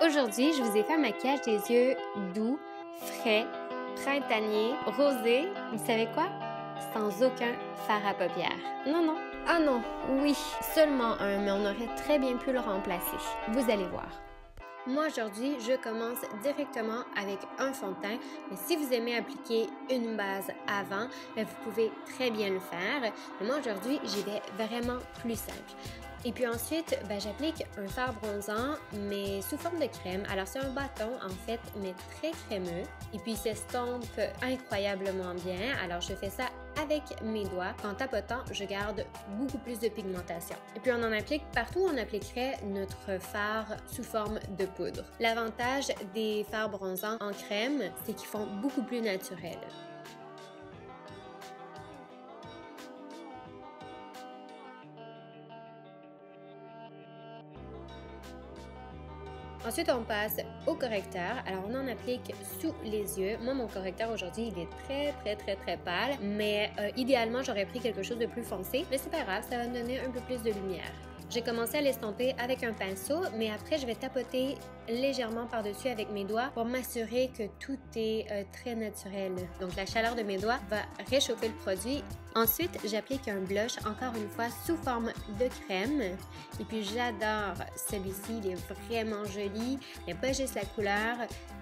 Aujourd'hui, je vous ai fait un maquillage des yeux doux, frais, printanier, rosé. Vous savez quoi? Sans aucun fard à paupières. Non. Ah non, oui, seulement un, mais on aurait très bien pu le remplacer. Vous allez voir. Moi, aujourd'hui, je commence directement avec un fond de teint, mais si vous aimez appliquer une base avant, vous pouvez très bien le faire. Mais moi, aujourd'hui, j'y vais vraiment plus simple. Et puis ensuite, j'applique un fard bronzant, mais sous forme de crème. Alors, c'est un bâton, en fait, mais très crémeux. Et puis, il s'estompe incroyablement bien. Alors, je fais ça avec mes doigts. En tapotant, je garde beaucoup plus de pigmentation. Et puis, on en applique partout où on appliquerait notre fard sous forme de poudre. L'avantage des fards bronzants en crème, c'est qu'ils font beaucoup plus naturels. Ensuite, on passe au correcteur. Alors, on en applique sous les yeux. Moi, mon correcteur aujourd'hui, il est très pâle. Mais idéalement, j'aurais pris quelque chose de plus foncé. Mais c'est pas grave, ça va me donner un peu plus de lumière. J'ai commencé à l'estomper avec un pinceau, mais après, je vais tapoter légèrement par-dessus avec mes doigts pour m'assurer que tout est très naturel. Donc, la chaleur de mes doigts va réchauffer le produit. Ensuite, j'applique un blush, encore une fois, sous forme de crème. Et puis, j'adore celui-ci. Il est vraiment joli. Il n'y a pas juste la couleur.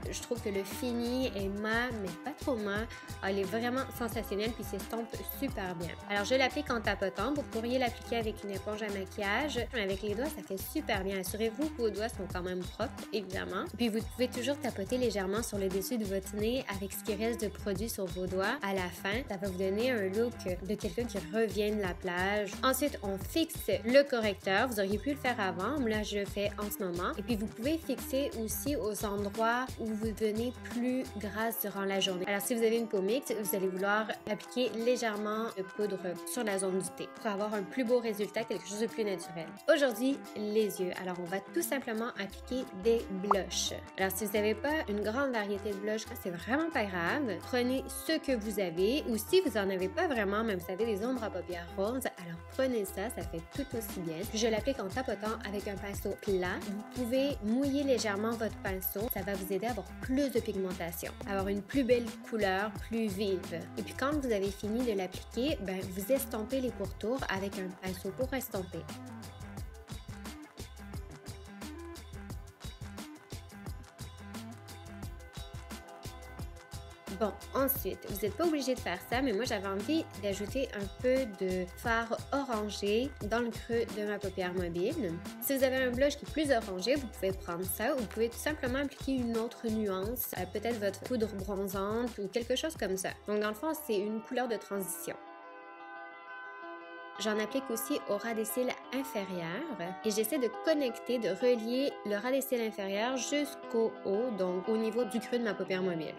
Je trouve que le fini est mat, mais pas trop mat. Il est vraiment sensationnel puis il s'estompe super bien. Alors, je l'applique en tapotant. Vous pourriez l'appliquer avec une éponge à maquillage. Mais avec les doigts, ça fait super bien. Assurez-vous que vos doigts sont quand même propres, évidemment. Puis, vous pouvez toujours tapoter légèrement sur le dessus de votre nez avec ce qui reste de produit sur vos doigts. À la fin, ça va vous donner un look de quelqu'un qui revient de la plage. Ensuite, on fixe le correcteur. Vous auriez pu le faire avant. Là, je le fais en ce moment. Et puis, vous pouvez fixer aussi aux endroits où vous devenez plus grasse durant la journée. Alors, si vous avez une peau mixte, vous allez vouloir appliquer légèrement de poudre sur la zone du T pour avoir un plus beau résultat, quelque chose de plus naturel. Aujourd'hui, les yeux. Alors, on va tout simplement appliquer des blushs. Alors, si vous n'avez pas une grande variété de blushs, c'est vraiment pas grave. Prenez ce que vous avez ou si vous n'en avez pas vraiment, même vous avez des ombres à paupières roses, alors prenez ça, ça fait tout aussi bien. Je l'applique en tapotant avec un pinceau plat. Vous pouvez mouiller légèrement votre pinceau. Ça va vous aider à avoir plus de pigmentation, avoir une plus belle couleur, plus vive. Et puis quand vous avez fini de l'appliquer, vous estompez les pourtours avec un pinceau pour estomper. Bon, ensuite, vous n'êtes pas obligé de faire ça, mais moi j'avais envie d'ajouter un peu de fard orangé dans le creux de ma paupière mobile. Si vous avez un blush qui est plus orangé, vous pouvez prendre ça ou vous pouvez tout simplement appliquer une autre nuance, peut-être votre poudre bronzante ou quelque chose comme ça. Donc dans le fond, c'est une couleur de transition. J'en applique aussi au ras des cils inférieur et j'essaie de connecter, de relier le ras des cils inférieur jusqu'au haut, donc au niveau du creux de ma paupière mobile.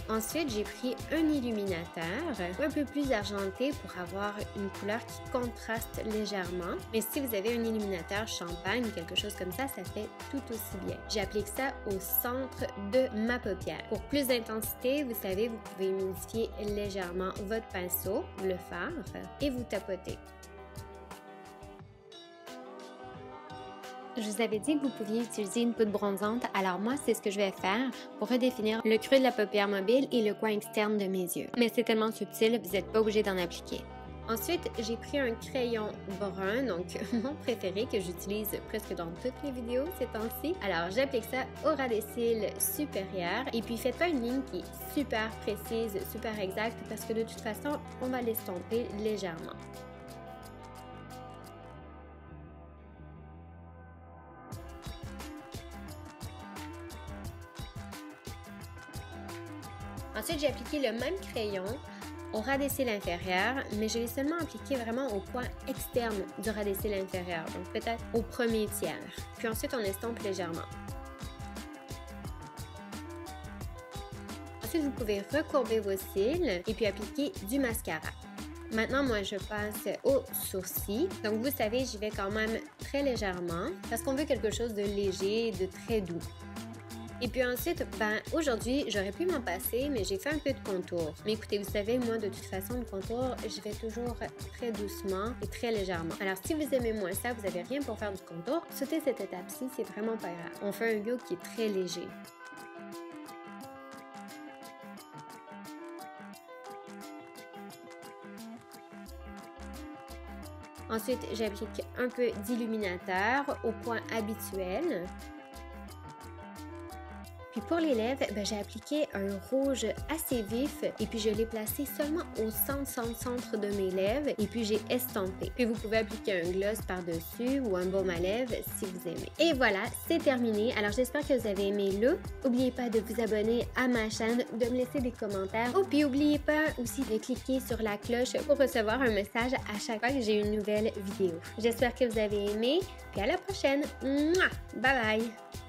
Ensuite, j'ai pris un illuminateur un peu plus argenté pour avoir une couleur qui contraste légèrement. Mais si vous avez un illuminateur champagne, quelque chose comme ça fait tout aussi bien. J'applique ça au centre de ma paupière. Pour plus d'intensité, vous savez, vous pouvez modifier légèrement votre pinceau, le fard, et vous tapotez. Je vous avais dit que vous pouviez utiliser une poudre bronzante, alors moi, c'est ce que je vais faire pour redéfinir le creux de la paupière mobile et le coin externe de mes yeux. Mais c'est tellement subtil, vous n'êtes pas obligé d'en appliquer. Ensuite, j'ai pris un crayon brun, donc mon préféré que j'utilise presque dans toutes les vidéos ces temps-ci. Alors, j'applique ça au ras des cils supérieur et puis faites pas une ligne qui est super précise, super exacte parce que de toute façon, on va l'estomper légèrement. Ensuite, j'ai appliqué le même crayon au ras des cils inférieur, mais je l'ai seulement appliqué vraiment au coin externe du ras des cils inférieur, donc peut-être au premier tiers. Puis ensuite, on estompe légèrement. Ensuite, vous pouvez recourber vos cils et puis appliquer du mascara. Maintenant, moi, je passe aux sourcils. Donc, vous savez, j'y vais quand même très légèrement parce qu'on veut quelque chose de léger et de très doux. Et puis ensuite, aujourd'hui, j'aurais pu m'en passer, mais j'ai fait un peu de contour. Mais écoutez, vous savez, moi, de toute façon, le contour, je vais toujours très doucement et très légèrement. Alors, si vous aimez moins ça, vous n'avez rien pour faire du contour, sautez cette étape-ci, c'est vraiment pas grave. On fait un look qui est très léger. Ensuite, j'applique un peu d'illuminateur au point habituel. Puis pour les lèvres, j'ai appliqué un rouge assez vif et puis je l'ai placé seulement au centre de mes lèvres et puis j'ai estampé. Puis vous pouvez appliquer un gloss par-dessus ou un baume à lèvres si vous aimez. Et voilà, c'est terminé. Alors j'espère que vous avez aimé le look. N'oubliez pas de vous abonner à ma chaîne, de me laisser des commentaires. Oh, puis n'oubliez pas aussi de cliquer sur la cloche pour recevoir un message à chaque fois que j'ai une nouvelle vidéo. J'espère que vous avez aimé. Puis à la prochaine. Mouah! Bye bye!